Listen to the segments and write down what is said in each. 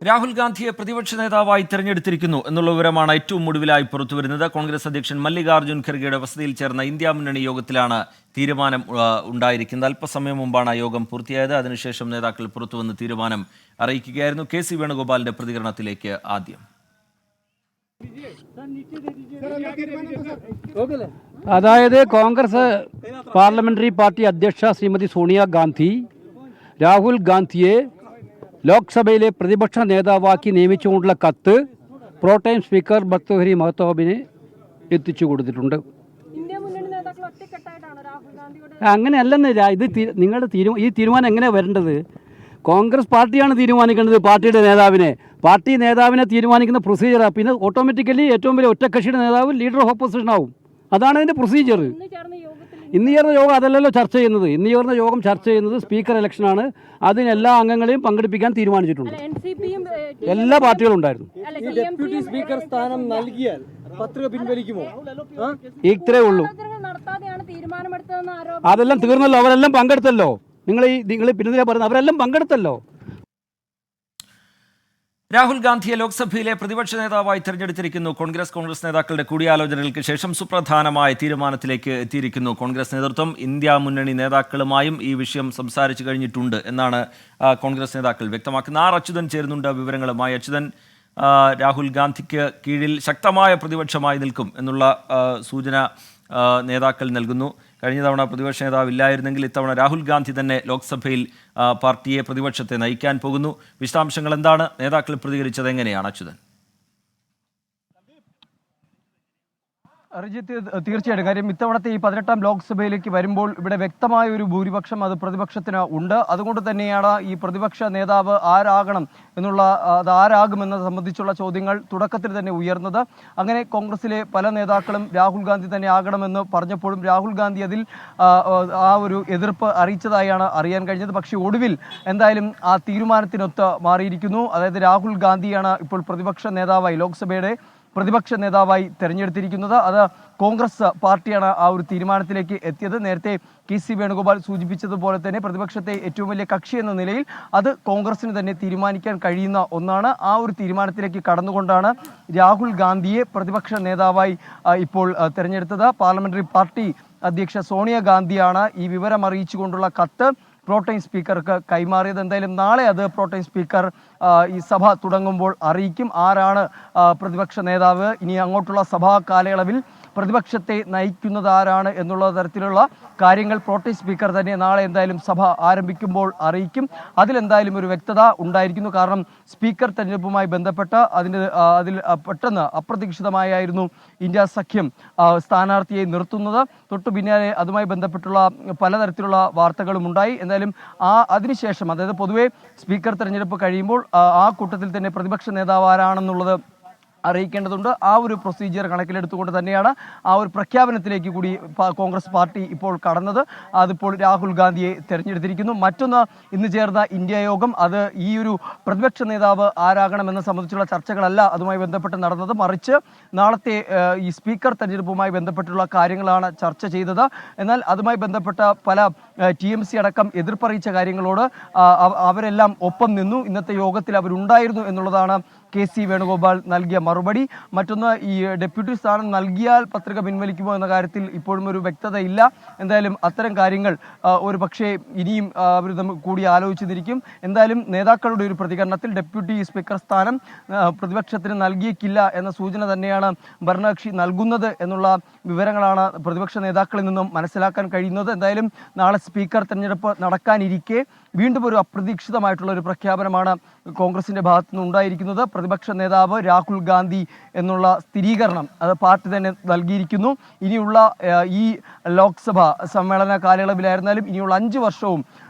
രാഹുൽ ഗാന്ധിയെ പ്രതിപക്ഷ നേതാവായി തെരഞ്ഞെടുത്തിരിക്കുന്നു എന്നുള്ള വിവരമാണ് ഏറ്റവും ഒടുവിലായി പുറത്തുവരുന്നത്. കോൺഗ്രസ് അധ്യക്ഷൻ മല്ലികാർജ്ജുൻ ഖർഗെയുടെ വസതിയിൽ ചേർന്ന ഇന്ത്യ മുന്നണി യോഗത്തിലാണ് തീരുമാനം ഉണ്ടായിരിക്കുന്നത്. അല്പസമയം മുമ്പാണ് യോഗം പൂർത്തിയായത്. അതിനുശേഷം നേതാക്കൾ പുറത്തുവന്ന് തീരുമാനം അറിയിക്കുകയായിരുന്നു. കെ.സി. വേണുഗോപാലിന്റെ പ്രതികരണത്തിലേക്ക് ആദ്യം. അതായത് കോൺഗ്രസ് പാർലമെന്ററി പാർട്ടി അധ്യക്ഷ ശ്രീമതി സോണിയാഗാന്ധി രാഹുൽ ഗാന്ധിയെ ലോക്സഭയിലെ പ്രതിപക്ഷ നേതാവാക്കി നിയമിച്ചുകൊണ്ടുള്ള കത്ത് പ്രോടൈം സ്പീക്കർ ഭർത്തൃഹരി മഹ്താബിന് എത്തിച്ചു കൊടുത്തിട്ടുണ്ട്. അങ്ങനെയല്ലെന്ന് ഇത് നിങ്ങളുടെ ഈ തീരുമാനം എങ്ങനെയാണ് വരേണ്ടത്? കോൺഗ്രസ് പാർട്ടിയാണ് തീരുമാനിക്കേണ്ടത്. പാർട്ടി നേതാവിനെ തീരുമാനിക്കുന്ന പ്രൊസീജിയറാണ്. പിന്നെ ഓട്ടോമാറ്റിക്കലി ഏറ്റവും വലിയ ഒറ്റക്കക്ഷിയുടെ നേതാവ് ലീഡർ ഓഫ് ഓപ്പോസിഷൻ ആവും. അതാണ് അതിൻ്റെ പ്രൊസീജിയർ. ഇന്ന് ചേർന്ന യോഗം അതല്ലല്ലോ ചർച്ച ചെയ്യുന്നത്. ഇന്ന് ചേർന്ന യോഗം ചർച്ച ചെയ്യുന്നത് സ്പീക്കർ ഇലക്ഷനാണ്. അതിന് എല്ലാ അംഗങ്ങളെയും പങ്കെടുപ്പിക്കാൻ തീരുമാനിച്ചിട്ടുണ്ട്. എല്ലാ പാർട്ടികളും ഉണ്ടായിരുന്നു. ഡെപ്യൂട്ടി സ്പീക്കർ സ്ഥാനം നൽകിയാൽ പത്രിക പിൻവലിക്കുമോ? ഇത്രേ ഉള്ളൂ. അതെല്ലാം തീർന്നല്ലോ. അവരെല്ലാം പങ്കെടുത്തല്ലോ. നിങ്ങൾ പിന്നെ പറയുന്നത് അവരെല്ലാം പങ്കെടുത്തല്ലോ. രാഹുൽ ഗാന്ധിയെ ലോക്സഭയിലെ പ്രതിപക്ഷ നേതാവായി തെരഞ്ഞെടുത്തിരിക്കുന്നു. കോൺഗ്രസ് നേതാക്കളുടെ കൂടിയാലോചനകൾക്ക് ശേഷം സുപ്രധാനമായ തീരുമാനത്തിലേക്ക് എത്തിയിരിക്കുന്നു കോൺഗ്രസ് നേതൃത്വം. ഇന്ത്യ മുന്നണി നേതാക്കളുമായും ഈ വിഷയം സംസാരിച്ചു കഴിഞ്ഞിട്ടുണ്ട് എന്നാണ് കോൺഗ്രസ് നേതാക്കൾ വ്യക്തമാക്കുന്നത്. അച്യുതൻ ചേരുന്നുണ്ട് വിവരങ്ങളുമായി. അച്യുതൻ, രാഹുൽ ഗാന്ധിക്ക് കീഴിൽ ശക്തമായ പ്രതിപക്ഷമായി നിൽക്കും എന്നുള്ള സൂചന നേതാക്കൾ നൽകുന്നു. കഴിഞ്ഞ തവണ പ്രതിപക്ഷ നേതാവ് ഇല്ലായിരുന്നെങ്കിൽ ഇത്തവണ രാഹുൽ ഗാന്ധി തന്നെ ലോക്സഭയിൽ പാർട്ടിയെ പ്രതിപക്ഷത്തെ നയിക്കാൻ പോകുന്നു. വിശദാംശങ്ങൾ എന്താണ്? നേതാക്കൾ പ്രതികരിച്ചത് എങ്ങനെയാണ് അച്യുതൻ? റിജിത്ത്, തീർച്ചയായിട്ടും കാര്യം ഇത്തവണത്തെ ഈ 18ാം ലോക്സഭയിലേക്ക് വരുമ്പോൾ ഇവിടെ വ്യക്തമായ ഒരു ഭൂരിപക്ഷം അത് പ്രതിപക്ഷത്തിന് ഉണ്ട്. അതുകൊണ്ട് തന്നെയാണ് ഈ പ്രതിപക്ഷ നേതാവ് ആരാകണം എന്നുള്ള അത് ആരാകുമെന്നത് സംബന്ധിച്ചുള്ള ചോദ്യങ്ങൾ തുടക്കത്തിൽ തന്നെ ഉയർന്നത്. അങ്ങനെ കോൺഗ്രസിലെ പല നേതാക്കളും രാഹുൽ ഗാന്ധി തന്നെ ആകണമെന്ന് പറഞ്ഞപ്പോഴും രാഹുൽ ഗാന്ധി അതിൽ ആ ഒരു എതിർപ്പ് അറിയിച്ചതായാണ് അറിയാൻ കഴിഞ്ഞത്. പക്ഷേ ഒടുവിൽ എന്തായാലും ആ തീരുമാനത്തിനൊത്ത് മാറിയിരിക്കുന്നു. അതായത് രാഹുൽ ഗാന്ധിയാണ് ഇപ്പോൾ പ്രതിപക്ഷ നേതാവായി ലോക്സഭയുടെ പ്രതിപക്ഷ നേതാവായി തെരഞ്ഞെടുത്തിരിക്കുന്നത്. അത് കോൺഗ്രസ് പാർട്ടിയാണ് ആ ഒരു തീരുമാനത്തിലേക്ക് എത്തിയത്. നേരത്തെ കെ.സി. വേണുഗോപാൽ സൂചിപ്പിച്ചതുപോലെ തന്നെ പ്രതിപക്ഷത്തെ ഏറ്റവും വലിയ കക്ഷി എന്ന നിലയിൽ അത് കോൺഗ്രസിന് തന്നെ തീരുമാനിക്കാൻ കഴിയുന്ന ഒന്നാണ്. ആ ഒരു തീരുമാനത്തിലേക്ക് കടന്നുകൊണ്ടാണ് രാഹുൽ ഗാന്ധിയെ പ്രതിപക്ഷ നേതാവായി ഇപ്പോൾ തെരഞ്ഞെടുത്തത്. പാർലമെന്ററി പാർട്ടി അധ്യക്ഷ സോണിയാഗാന്ധിയാണ് ഈ വിവരം അറിയിച്ചുകൊണ്ടുള്ള കത്ത് പ്രോടൈം സ്പീക്കർക്ക് കൈമാറിയത്. എന്തായാലും നാളെ അത് പ്രോടൈം സ്പീക്കർ ഈ സഭ തുടങ്ങുമ്പോൾ അറിയിക്കും. ആരാണ് പ്രതിപക്ഷ നേതാവ്, ഇനി അങ്ങോട്ടുള്ള സഭാ കാലയളവിൽ പ്രതിപക്ഷത്തെ നയിക്കുന്നത് ആരാണ് എന്നുള്ള തരത്തിലുള്ള കാര്യങ്ങൾ പ്രോടൈം സ്പീക്കർ തന്നെ നാളെ എന്തായാലും സഭ ആരംഭിക്കുമ്പോൾ അറിയിക്കും. അതിലെന്തായാലും ഒരു വ്യക്തത ഉണ്ടായിരിക്കുന്നു. കാരണം സ്പീക്കർ തെരഞ്ഞെടുപ്പുമായി ബന്ധപ്പെട്ട് അതിൽ പെട്ടെന്ന് അപ്രതീക്ഷിതമായിരുന്നു ഇന്ത്യ സഖ്യം സ്ഥാനാർത്ഥിയെ നിർത്തുന്നത്. തൊട്ടു പിന്നാലെ അതുമായി ബന്ധപ്പെട്ടുള്ള പലതരത്തിലുള്ള വാർത്തകളും ഉണ്ടായി. എന്തായാലും അതിനുശേഷം, അതായത് പൊതുവെ സ്പീക്കർ തെരഞ്ഞെടുപ്പ് കഴിയുമ്പോൾ ആ കൂട്ടത്തിൽ തന്നെ പ്രതിപക്ഷ നേതാവ് ആരാണെന്നുള്ളത് അറിയിക്കേണ്ടതുണ്ട്. ആ ഒരു പ്രൊസീജിയർ കണക്കിലെടുത്തുകൊണ്ട് തന്നെയാണ് ആ ഒരു പ്രഖ്യാപനത്തിലേക്ക് കൂടി കോൺഗ്രസ് പാർട്ടി ഇപ്പോൾ കടന്നത്. അതിപ്പോൾ രാഹുൽ ഗാന്ധിയെ തെരഞ്ഞെടുത്തിരിക്കുന്നു. മറ്റൊന്ന്, ഇന്ന് ചേർന്ന ഇന്ത്യ യോഗം അത് ഈ ഒരു പ്രതിപക്ഷ നേതാവ് ആരാകണമെന്ന് സംബന്ധിച്ചുള്ള ചർച്ചകളല്ല അതുമായി ബന്ധപ്പെട്ട് നടന്നത്. മറിച്ച് നാളത്തെ ഈ സ്പീക്കർ തെരഞ്ഞെടുപ്പുമായി ബന്ധപ്പെട്ടുള്ള കാര്യങ്ങളാണ് ചർച്ച ചെയ്തത്. എന്നാൽ അതുമായി ബന്ധപ്പെട്ട പല TMC അടക്കം എതിർപ്പറിയിച്ച കാര്യങ്ങളോട് അവരെല്ലാം ഒപ്പം നിന്നു. ഇന്നത്തെ യോഗത്തിൽ അവരുണ്ടായിരുന്നു എന്നുള്ളതാണ് കെ.സി. വേണുഗോപാൽ നൽകിയ മറുപടി. മറ്റൊന്ന്, ഈ ഡെപ്യൂട്ടി സ്ഥാനം നൽകിയാൽ പത്രിക പിൻവലിക്കുമോ എന്ന കാര്യത്തിൽ ഇപ്പോഴും ഒരു വ്യക്തത ഇല്ല. എന്തായാലും അത്തരം കാര്യങ്ങൾ ഒരു പക്ഷേ ഇനിയും അവർ കൂടി ആലോചിച്ചിരിക്കും. എന്തായാലും നേതാക്കളുടെ ഒരു പ്രതികരണത്തിൽ ഡെപ്യൂട്ടി സ്പീക്കർ സ്ഥാനം പ്രതിപക്ഷത്തിന് നൽകിയേക്കില്ല എന്ന സൂചന തന്നെയാണ് ഭരണകക്ഷി നൽകുന്നത് എന്നുള്ള വിവരങ്ങളാണ് പ്രതിപക്ഷ നേതാക്കളിൽ നിന്നും മനസ്സിലാക്കാൻ കഴിയുന്നത്. എന്തായാലും നാളെ സ്പീക്കർ തെരഞ്ഞെടുപ്പ് നടക്കാനിരിക്കെ വീണ്ടും ഒരു അപ്രതീക്ഷിതമായിട്ടുള്ള ഒരു പ്രഖ്യാപനമാണ് കോൺഗ്രസിന്റെ ഭാഗത്തുനിന്ന് ഉണ്ടായിരിക്കുന്നത്. പ്രതിപക്ഷ നേതാവ് രാഹുൽ ഗാന്ധി എന്നുള്ള സ്ഥിരീകരണം അത് പാർട്ടി തന്നെ നൽകിയിരിക്കുന്നു. ഇനിയുള്ള ഈ ലോക്സഭ സമ്മേളന കാലയളവിലായിരുന്നാലും ഇനിയുള്ള 5 വർഷവും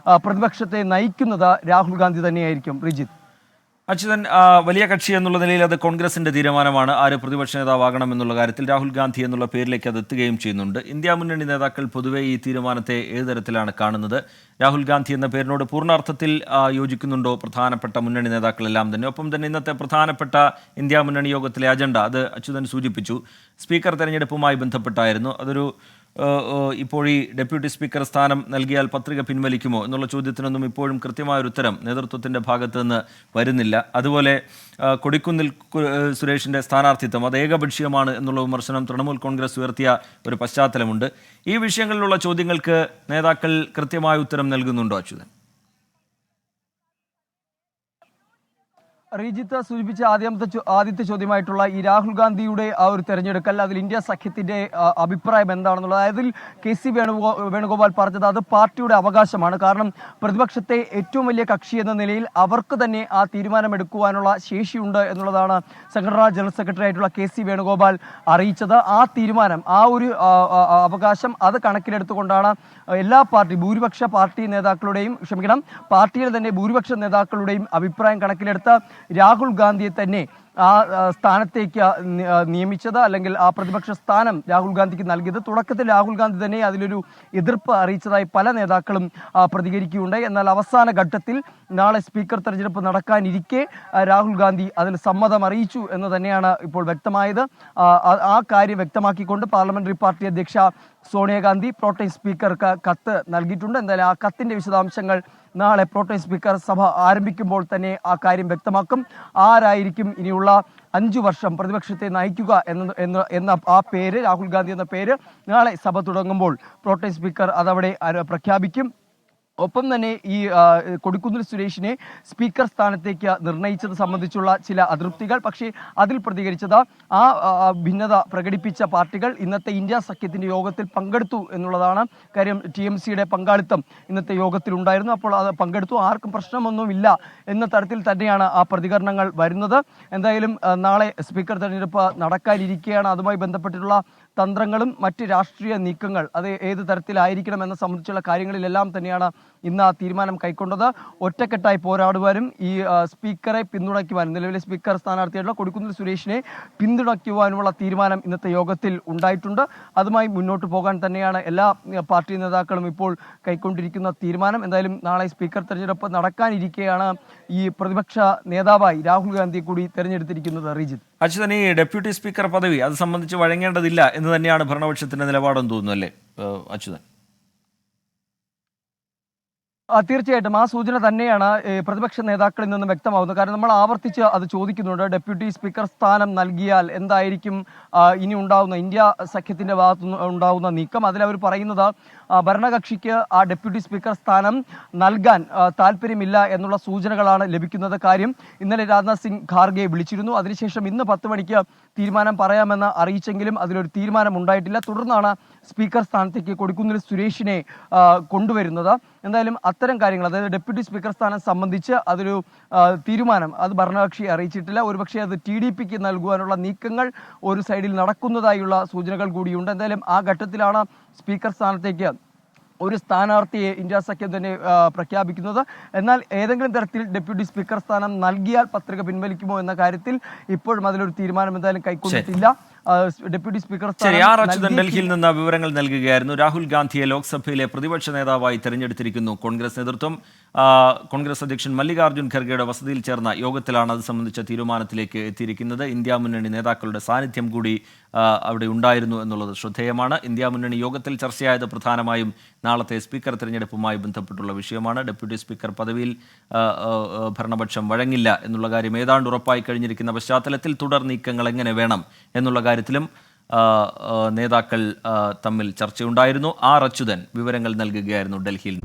പ്രതിപക്ഷത്തെ നയിക്കുന്നത് രാഹുൽ ഗാന്ധി തന്നെയായിരിക്കും. റിജിത്ത്, അച്യുതൻ, വലിയ കക്ഷി എന്നുള്ള നിലയിൽ അത് കോൺഗ്രസിന്റെ തീരുമാനമാണ് ആര് പ്രതിപക്ഷ നേതാവാകണം എന്നുള്ള കാര്യത്തിൽ. രാഹുൽ ഗാന്ധി എന്നുള്ള പേരിലേക്ക് അത് എത്തുകയും ചെയ്യുന്നുണ്ട്. ഇന്ത്യ മുന്നണി നേതാക്കൾ പൊതുവെ ഈ തീരുമാനത്തെ ഏത് തരത്തിലാണ് കാണുന്നത്? രാഹുൽ ഗാന്ധി എന്ന പേരിനോട് പൂർണ്ണാർത്ഥത്തിൽ യോജിക്കുന്നുണ്ടോ പ്രധാനപ്പെട്ട മുന്നണി നേതാക്കളെല്ലാം തന്നെ? ഒപ്പം തന്നെ ഇന്നത്തെ പ്രധാനപ്പെട്ട ഇന്ത്യ മുന്നണി യോഗത്തിലെ അജണ്ട അത് അച്യുതൻ സൂചിപ്പിച്ചു. സ്പീക്കർ തെരഞ്ഞെടുപ്പുമായി ബന്ധപ്പെട്ടായിരുന്നു. അതൊരു ഇപ്പോൾ ഈ ഡെപ്യൂട്ടി സ്പീക്കർ സ്ഥാനം നൽകിയാൽ പത്രിക പിൻവലിക്കുമോ എന്നുള്ള ചോദ്യത്തിനൊന്നും ഇപ്പോഴും കൃത്യമായൊരു ഉത്തരം നേതൃത്വത്തിൻ്റെ ഭാഗത്തു നിന്ന് വരുന്നില്ല. അതുപോലെ കൊടിക്കുന്നിൽ സുരേഷിൻ്റെ സ്ഥാനാർത്ഥിത്വം അത് ഏകപക്ഷീയമാണ് എന്നുള്ള വിമർശനം തൃണമൂൽ കോൺഗ്രസ് ഉയർത്തിയ ഒരു പശ്ചാത്തലമുണ്ട്. ഈ വിഷയങ്ങളിലുള്ള ചോദ്യങ്ങൾക്ക് നേതാക്കൾ കൃത്യമായ ഉത്തരം നൽകുന്നുണ്ടോ അച്യുതൻ? റീജിത്ത് സൂചിപ്പിച്ച ആദ്യത്തെ ചോദ്യമായിട്ടുള്ള ഈ രാഹുൽ ഗാന്ധിയുടെ ആ ഒരു തെരഞ്ഞെടുക്കൽ, അതിൽ ഇന്ത്യ സഖ്യത്തിന്റെ അഭിപ്രായം എന്താണെന്നുള്ളത്, അതായത് KC വേണുഗോപാൽ പറഞ്ഞത് അത് പാർട്ടിയുടെ അവകാശമാണ്. കാരണം പ്രതിപക്ഷത്തെ ഏറ്റവും വലിയ കക്ഷി എന്ന നിലയിൽ അവർക്ക് തന്നെ ആ തീരുമാനമെടുക്കുവാനുള്ള ശേഷിയുണ്ട് എന്നുള്ളതാണ് സംഘടനാ ജനറൽ സെക്രട്ടറി ആയിട്ടുള്ള KC വേണുഗോപാൽ അറിയിച്ചത്. ആ തീരുമാനം, ആ ഒരു അവകാശം അത് കണക്കിലെടുത്തുകൊണ്ടാണ് എല്ലാ ഭൂരിപക്ഷ പാർട്ടി നേതാക്കളുടെയും പാർട്ടിയിലെ തന്നെ ഭൂരിപക്ഷ നേതാക്കളുടെയും അഭിപ്രായം കണക്കിലെടുത്ത് രാഹുൽ ഗാന്ധിയെ തന്നെ ആ സ്ഥാനത്തേക്ക് നിയമിച്ചത്, അല്ലെങ്കിൽ ആ പ്രതിപക്ഷ സ്ഥാനം രാഹുൽ ഗാന്ധിക്ക് നൽകിയത്. തുടക്കത്തിൽ രാഹുൽ ഗാന്ധി തന്നെ അതിലൊരു എതിർപ്പ് അറിയിച്ചതായി പല നേതാക്കളും പ്രതികരിക്കുകയുണ്ടായി. എന്നാൽ അവസാന ഘട്ടത്തിൽ നാളെ സ്പീക്കർ തെരഞ്ഞെടുപ്പ് നടക്കാനിരിക്കെ രാഹുൽ ഗാന്ധി അതിൽ സമ്മതം അറിയിച്ചു എന്ന് തന്നെയാണ് ഇപ്പോൾ വ്യക്തമായത്. ആ കാര്യം വ്യക്തമാക്കിക്കൊണ്ട് പാർലമെന്ററി പാർട്ടി അധ്യക്ഷ സോണിയാഗാന്ധി പ്രോട്ടേം സ്പീക്കർക്ക് കത്ത് നൽകിയിട്ടുണ്ട്. എന്തായാലും ആ കത്തിന്റെ വിശദാംശങ്ങൾ നാളെ പ്രോട്ടേം സ്പീക്കർ സഭ ആരംഭിക്കുമ്പോൾ തന്നെ ആ കാര്യം വ്യക്തമാക്കും. ആരായിരിക്കും ഇനിയുള്ള 5 വർഷം പ്രതിപക്ഷത്തെ നയിക്കുക എന്ന ആ പേര്, രാഹുൽ ഗാന്ധി എന്ന പേര്, നാളെ സഭ തുടങ്ങുമ്പോൾ പ്രോട്ടേം സ്പീക്കർ അതവിടെ പ്രഖ്യാപിക്കും. ഒപ്പം തന്നെ ഈ കൊടിക്കുന്നിൽ സുരേഷിനെ സ്പീക്കർ സ്ഥാനത്തേക്ക് നിർണയിച്ചത് സംബന്ധിച്ചുള്ള ചില അതൃപ്തികൾ, പക്ഷേ അതിൽ പ്രതികരിച്ചത് ആ ഭിന്നത പ്രകടിപ്പിച്ച പാർട്ടികൾ ഇന്നത്തെ ഇന്ത്യ സഖ്യത്തിന്റെ യോഗത്തിൽ പങ്കെടുത്തു എന്നുള്ളതാണ്. കാര്യം TMCയുടെ പങ്കാളിത്തം ഇന്നത്തെ യോഗത്തിൽ ഉണ്ടായിരുന്നു. അപ്പോൾ അത് പങ്കെടുത്തു, ആർക്കും പ്രശ്നമൊന്നുമില്ല എന്ന തരത്തിൽ തന്നെയാണ് ആ പ്രതികരണങ്ങൾ വരുന്നത്. എന്തായാലും നാളെ സ്പീക്കർ തെരഞ്ഞെടുപ്പ് നടക്കാനിരിക്കുകയാണ്. അതുമായി ബന്ധപ്പെട്ടിട്ടുള്ള തന്ത്രങ്ങളും മറ്റ് രാഷ്ട്രീയ നീക്കങ്ങൾ അത് ഏത് തരത്തിലായിരിക്കണം എന്ന സംബന്ധിച്ചുള്ള കാര്യങ്ങളിലെല്ലാം തന്നെയാണ് ഇന്ന് ആ തീരുമാനം കൈക്കൊണ്ടത്. ഒറ്റക്കെട്ടായി പോരാടുവാനും ഈ സ്പീക്കറെ പിന്തുണയ്ക്കുവാനും, നിലവിലെ സ്പീക്കർ സ്ഥാനാർത്ഥിയായിട്ടുള്ള കൊടിക്കുന്നിൽ സുരേഷിനെ പിന്തുണയ്ക്കുവാനുമുള്ള തീരുമാനം ഇന്നത്തെ യോഗത്തിൽ ഉണ്ടായിട്ടുണ്ട്. അതുമായി മുന്നോട്ട് പോകാൻ തന്നെയാണ് എല്ലാ പാർട്ടി നേതാക്കളും ഇപ്പോൾ കൈക്കൊണ്ടിരിക്കുന്ന തീരുമാനം. എന്തായാലും നാളെ സ്പീക്കർ തെരഞ്ഞെടുപ്പ് നടക്കാനിരിക്കെയാണ് ഈ പ്രതിപക്ഷ നേതാവായി രാഹുൽ ഗാന്ധിയെ കൂടി തെരഞ്ഞെടുത്തിരിക്കുന്നത്. റീജിത്ത്, അച്യുതൻ, ഈ ഡെപ്യൂട്ടി സ്പീക്കർ പദവി അത് സംബന്ധിച്ച് വഴങ്ങേണ്ടതില്ല എന്ന് തന്നെയാണ് ഭരണപക്ഷത്തിന്റെ നിലപാടെന്ന് തോന്നുന്നു അല്ലേ അച്യുതൻ? തീർച്ചയായിട്ടും ആ സൂചന തന്നെയാണ് പ്രതിപക്ഷ നേതാക്കളിൽ നിന്നും വ്യക്തമാവുന്നത്. കാരണം നമ്മൾ ആവർത്തിച്ച് അത് ചോദിക്കുന്നുണ്ട്. ഡെപ്യൂട്ടി സ്പീക്കർ സ്ഥാനം നൽകിയാൽ എന്തായിരിക്കും ഇനി ഉണ്ടാവുന്ന ഇന്ത്യ സഖ്യത്തിന്റെ ഭാഗത്തു ഉണ്ടാവുന്ന നീക്കം? അതിലവർ പറയുന്നത് ഭരണകക്ഷിക്ക് ആ ഡെപ്യൂട്ടി സ്പീക്കർ സ്ഥാനം നൽകാൻ താല്പര്യമില്ല എന്നുള്ള സൂചനകളാണ് ലഭിക്കുന്നത്. കാര്യം ഇന്നലെ രാജ്നാഥ് സിംഗ് ഖാർഗെ വിളിച്ചിരുന്നു. അതിനുശേഷം ഇന്ന് 10 മണിക്ക് തീരുമാനം പറയാമെന്ന് അറിയിച്ചെങ്കിലും അതിലൊരു തീരുമാനം ഉണ്ടായിട്ടില്ല. തുടർന്നാണ് സ്പീക്കർ സ്ഥാനത്തേക്ക് കൊടിക്കുന്നിൽ സുരേഷിനെ കൊണ്ടുവരുന്നത്. എന്തായാലും അത്തരം കാര്യങ്ങൾ, അതായത് ഡെപ്യൂട്ടി സ്പീക്കർ സ്ഥാനം സംബന്ധിച്ച് അതൊരു തീരുമാനം അത് ഭരണകക്ഷി അറിയിച്ചിട്ടില്ല. ഒരുപക്ഷെ അത് TDPക്ക് നൽകുവാനുള്ള നീക്കങ്ങൾ ഒരു സൈഡിൽ നടക്കുന്നതായുള്ള സൂചനകൾ കൂടിയുണ്ട്. എന്തായാലും ആ ഘട്ടത്തിലാണ് സ്പീക്കർ സ്ഥാനത്തേക്ക് ഒരു സ്ഥാനാർത്ഥിയെ ഇന്ത്യ സഖ്യം തന്നെ പ്രഖ്യാപിക്കുന്നത്. എന്നാൽ ഏതെങ്കിലും തരത്തിൽ ഡെപ്യൂട്ടി സ്പീക്കർ സ്ഥാനം നൽകിയാൽ പത്രിക പിൻവലിക്കുമോ എന്ന കാര്യത്തിൽ ഇപ്പോഴും അതിലൊരു തീരുമാനം എന്തായാലും കൈക്കൊണ്ടിട്ടില്ല. ഡെപ്യൂട്ടി സ്പീക്കർ ഡൽഹിയിൽ നിന്ന് വിവരങ്ങൾ നൽകുകയായിരുന്നു. രാഹുൽ ഗാന്ധിയെ ലോക്സഭയിലെ പ്രതിപക്ഷ നേതാവായി തെരഞ്ഞെടുത്തിരിക്കുന്നു കോൺഗ്രസ് നേതൃത്വം. കോൺഗ്രസ് അധ്യക്ഷൻ മല്ലികാർജ്ജുൻ ഖർഗെയുടെ വസതിയിൽ ചേർന്ന യോഗത്തിലാണ് അത് സംബന്ധിച്ച തീരുമാനത്തിലേക്ക് എത്തിയിരിക്കുന്നത്. ഇന്ത്യ മുന്നണി നേതാക്കളുടെ സാന്നിധ്യം കൂടി അവിടെ ഉണ്ടായിരുന്നു എന്നുള്ളത് ശ്രദ്ധേയമാണ്. ഇന്ത്യ മുന്നണി യോഗത്തിൽ ചർച്ചയായത് പ്രധാനമായും നാളത്തെ സ്പീക്കർ തെരഞ്ഞെടുപ്പുമായി ബന്ധപ്പെട്ടുള്ള വിഷയമാണ്. ഡെപ്യൂട്ടി സ്പീക്കർ പദവിയിൽ ഭരണപക്ഷം വഴങ്ങില്ല എന്നുള്ള കാര്യം ഏതാണ്ട് ഉറപ്പായി കഴിഞ്ഞിരിക്കുന്ന പശ്ചാത്തലത്തിൽ തുടർ നീക്കങ്ങൾ എങ്ങനെ വേണം എന്നുള്ള കാര്യത്തിലും നേതാക്കൾ തമ്മിൽ ചർച്ചയുണ്ടായിരുന്നു. അച്യുതൻ വിവരങ്ങൾ നൽകുകയായിരുന്നു ഡൽഹിയിൽ.